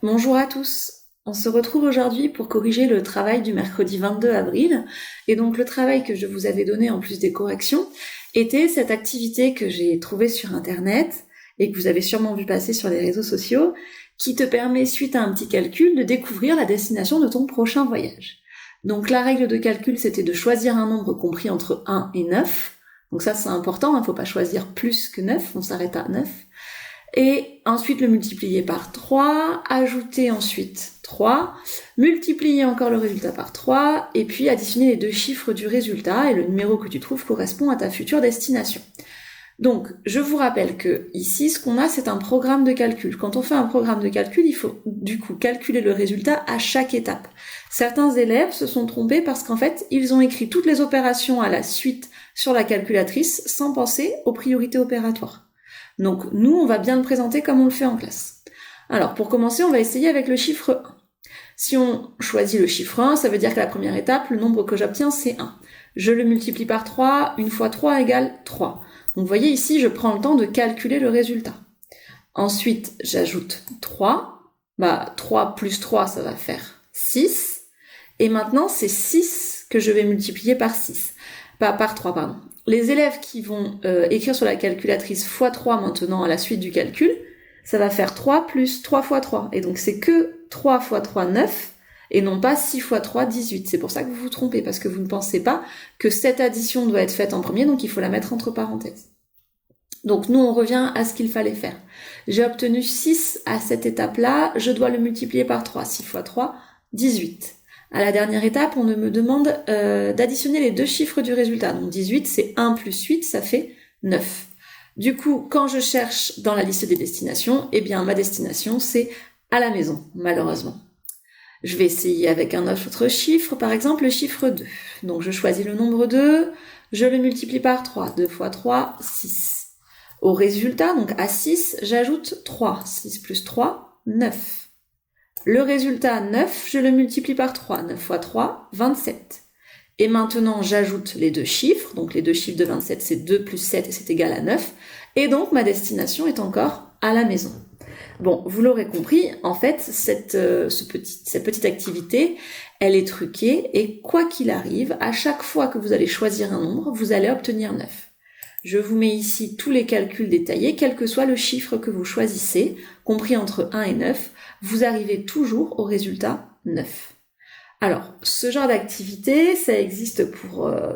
Bonjour à tous. On se retrouve aujourd'hui pour corriger le travail du mercredi 22 avril. Et donc le travail que je vous avais donné en plus des corrections était cette activité que j'ai trouvée sur Internet et que vous avez sûrement vu passer sur les réseaux sociaux, qui te permet, suite à un petit calcul, de découvrir la destination de ton prochain voyage. Donc la règle de calcul, c'était de choisir un nombre compris entre 1 et 9. Donc ça, c'est important, il ne faut pas choisir plus que 9, on s'arrête à 9. Et ensuite le multiplier par 3, ajouter ensuite 3, multiplier encore le résultat par 3, et puis additionner les deux chiffres du résultat, et le numéro que tu trouves correspond à ta future destination. Donc, je vous rappelle que ici, ce qu'on a, c'est un programme de calcul. Quand on fait un programme de calcul, il faut du coup calculer le résultat à chaque étape. Certains élèves se sont trompés parce qu'en fait, ils ont écrit toutes les opérations à la suite sur la calculatrice sans penser aux priorités opératoires. Donc nous, on va bien le présenter comme on le fait en classe. Alors pour commencer, on va essayer avec le chiffre 1. Si on choisit le chiffre 1, ça veut dire que la première étape, le nombre que j'obtiens, c'est 1. Je le multiplie par 3, 1 fois 3 égale 3. Donc vous voyez ici, je prends le temps de calculer le résultat. Ensuite, j'ajoute 3. 3 plus 3, ça va faire 6. Et maintenant, c'est 6 que je vais multiplier par 6. Par 3, pardon. Les élèves qui vont écrire sur la calculatrice x3 maintenant à la suite du calcul, ça va faire 3 plus 3 fois 3. Et donc c'est que 3 fois 3, 9, et non pas 6 fois 3, 18. C'est pour ça que vous vous trompez, parce que vous ne pensez pas que cette addition doit être faite en premier, donc il faut la mettre entre parenthèses. Donc nous, on revient à ce qu'il fallait faire. J'ai obtenu 6 à cette étape-là, je dois le multiplier par 3. 6 fois 3, 18. À la dernière étape, on me demande d'additionner les deux chiffres du résultat. Donc 18, c'est 1 plus 8, ça fait 9. Du coup, quand je cherche dans la liste des destinations, eh bien ma destination, c'est à la maison, malheureusement. Je vais essayer avec un autre chiffre, par exemple le chiffre 2. Donc je choisis le nombre 2, je le multiplie par 3. 2 fois 3, 6. Au résultat, donc à 6, j'ajoute 3. 6 plus 3, 9. Le résultat 9, je le multiplie par 3. 9 fois 3, 27. Et maintenant, j'ajoute les deux chiffres. Donc les deux chiffres de 27, c'est 2 plus 7 et c'est égal à 9. Et donc ma destination est encore à la maison. Bon, vous l'aurez compris, en fait, cette petite activité, elle est truquée. Et quoi qu'il arrive, à chaque fois que vous allez choisir un nombre, vous allez obtenir 9. Je vous mets ici tous les calculs détaillés, quel que soit le chiffre que vous choisissez, compris entre 1 et 9, vous arrivez toujours au résultat 9. Alors, ce genre d'activité, ça existe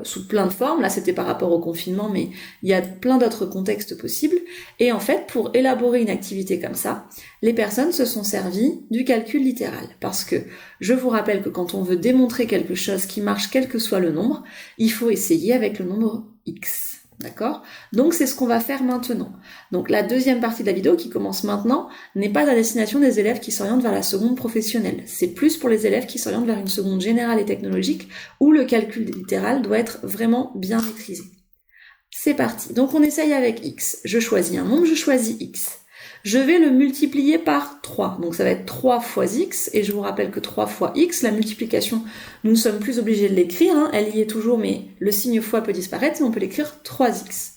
sous plein de formes. Là, c'était par rapport au confinement, mais il y a plein d'autres contextes possibles. Et en fait, pour élaborer une activité comme ça, les personnes se sont servies du calcul littéral. Parce que je vous rappelle que quand on veut démontrer quelque chose qui marche, quel que soit le nombre, il faut essayer avec le nombre x. D'accord ? Donc c'est ce qu'on va faire maintenant. Donc la deuxième partie de la vidéo qui commence maintenant n'est pas à destination des élèves qui s'orientent vers la seconde professionnelle. C'est plus pour les élèves qui s'orientent vers une seconde générale et technologique où le calcul littéral doit être vraiment bien maîtrisé. C'est parti. Donc on essaye avec x. Je choisis un nombre, je choisis x. Je vais le multiplier par 3. Donc ça va être 3 fois x, et je vous rappelle que 3 fois x, la multiplication, nous ne sommes plus obligés de l'écrire, elle y est toujours, mais le signe fois peut disparaître, et on peut l'écrire 3x.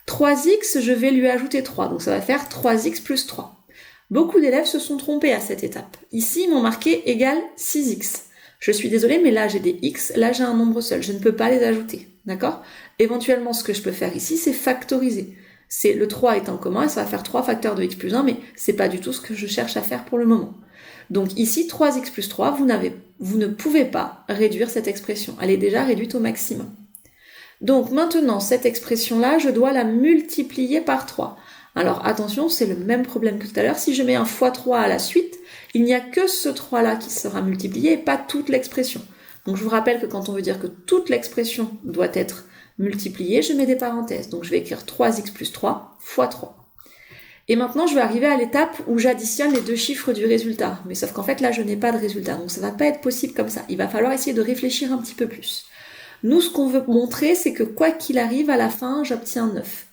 3x, je vais lui ajouter 3, donc ça va faire 3x plus 3. Beaucoup d'élèves se sont trompés à cette étape. Ici, ils m'ont marqué égal 6x. Je suis désolée, mais là j'ai des x, là j'ai un nombre seul, je ne peux pas les ajouter, d'accord ? Éventuellement, ce que je peux faire ici, c'est factoriser. Le 3 est en commun et ça va faire 3 facteurs de x plus 1, mais c'est pas du tout ce que je cherche à faire pour le moment. Donc ici, 3x plus 3, vous ne pouvez pas réduire cette expression. Elle est déjà réduite au maximum. Donc maintenant, cette expression-là, je dois la multiplier par 3. Alors attention, c'est le même problème que tout à l'heure. Si je mets un x3 à la suite, il n'y a que ce 3-là qui sera multiplié et pas toute l'expression. Donc je vous rappelle que quand on veut dire que toute l'expression doit être multipliée, je mets des parenthèses. Donc je vais écrire 3x plus 3 fois 3. Et maintenant, je vais arriver à l'étape où j'additionne les deux chiffres du résultat. Mais sauf qu'en fait, là, je n'ai pas de résultat. Donc ça ne va pas être possible comme ça. Il va falloir essayer de réfléchir un petit peu plus. Nous, ce qu'on veut montrer, c'est que quoi qu'il arrive, à la fin, j'obtiens 9.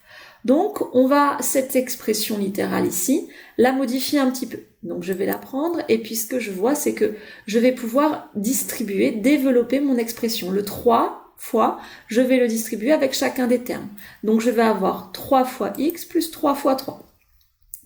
Donc, on va, cette expression littérale ici, la modifier un petit peu. Donc, je vais la prendre, et puis ce que je vois, c'est que je vais pouvoir distribuer, développer mon expression. Le 3 fois, je vais le distribuer avec chacun des termes. Donc, je vais avoir 3 fois x plus 3 fois 3.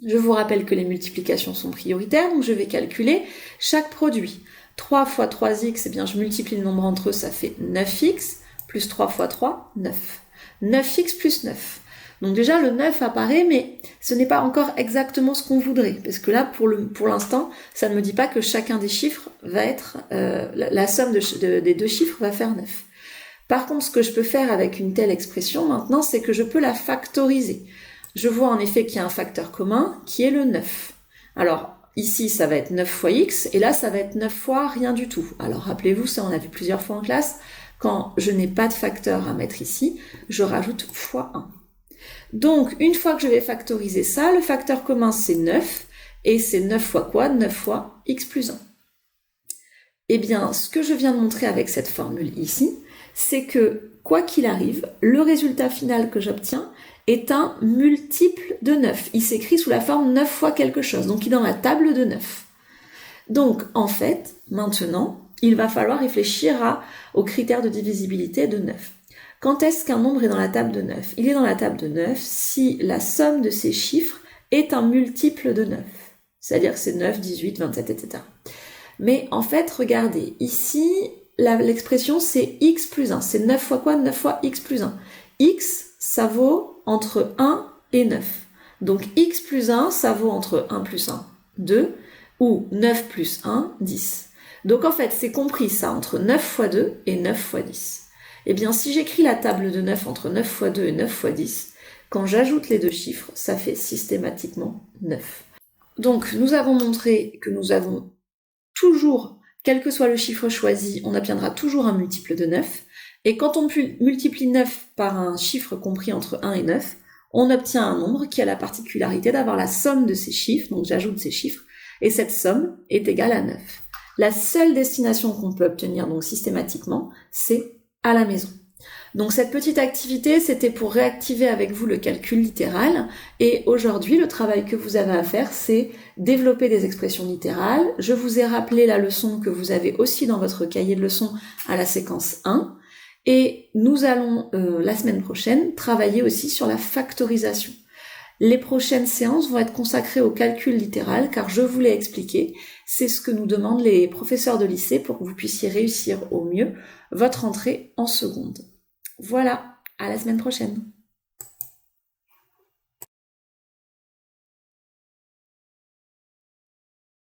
Je vous rappelle que les multiplications sont prioritaires, donc je vais calculer chaque produit. 3 fois 3x, eh bien je multiplie le nombre entre eux, ça fait 9x, plus 3 fois 3, 9. 9x plus 9. Donc déjà le 9 apparaît, mais ce n'est pas encore exactement ce qu'on voudrait, parce que là pour l'instant, ça ne me dit pas que chacun des chiffres va être, la somme des deux chiffres va faire 9. Par contre, ce que je peux faire avec une telle expression maintenant, c'est que je peux la factoriser. Je vois en effet qu'il y a un facteur commun qui est le 9. Alors ici ça va être 9 fois x, et là ça va être 9 fois rien du tout. Alors rappelez-vous, ça on a vu plusieurs fois en classe, quand je n'ai pas de facteur à mettre ici, je rajoute fois 1. Donc, une fois que je vais factoriser ça, le facteur commun c'est 9, et c'est 9 fois quoi? 9 fois x plus 1. Eh bien, ce que je viens de montrer avec cette formule ici, c'est que, quoi qu'il arrive, le résultat final que j'obtiens est un multiple de 9. Il s'écrit sous la forme 9 fois quelque chose, donc il est dans la table de 9. Donc, en fait, maintenant, il va falloir réfléchir aux critères de divisibilité de 9. Quand est-ce qu'un nombre est dans la table de 9? Il est dans la table de 9 si la somme de ces chiffres est un multiple de 9. C'est-à-dire que c'est 9, 18, 27, etc. Mais en fait, regardez, ici, l'expression c'est x plus 1. C'est 9 fois quoi? 9 fois x plus 1. X, ça vaut entre 1 et 9. Donc x plus 1, ça vaut entre 1 plus 1, 2, ou 9 plus 1, 10. Donc en fait, c'est compris ça entre 9 fois 2 et 9 fois 10. Eh bien, si j'écris la table de 9 entre 9 fois 2 et 9 fois 10, quand j'ajoute les deux chiffres, ça fait systématiquement 9. Donc, nous avons montré que nous avons toujours, quel que soit le chiffre choisi, on obtiendra toujours un multiple de 9. Et quand on multiplie 9 par un chiffre compris entre 1 et 9, on obtient un nombre qui a la particularité d'avoir la somme de ces chiffres, donc j'ajoute ces chiffres, et cette somme est égale à 9. La seule destination qu'on peut obtenir donc systématiquement, c'est à la maison. Donc cette petite activité, c'était pour réactiver avec vous le calcul littéral. Et aujourd'hui, le travail que vous avez à faire, c'est développer des expressions littérales. Je vous ai rappelé la leçon que vous avez aussi dans votre cahier de leçons à la séquence 1. Et nous allons, la semaine prochaine, travailler aussi sur la factorisation. Les prochaines séances vont être consacrées au calcul littéral, car je vous l'ai expliqué, c'est ce que nous demandent les professeurs de lycée pour que vous puissiez réussir au mieux votre entrée en seconde. Voilà, à la semaine prochaine.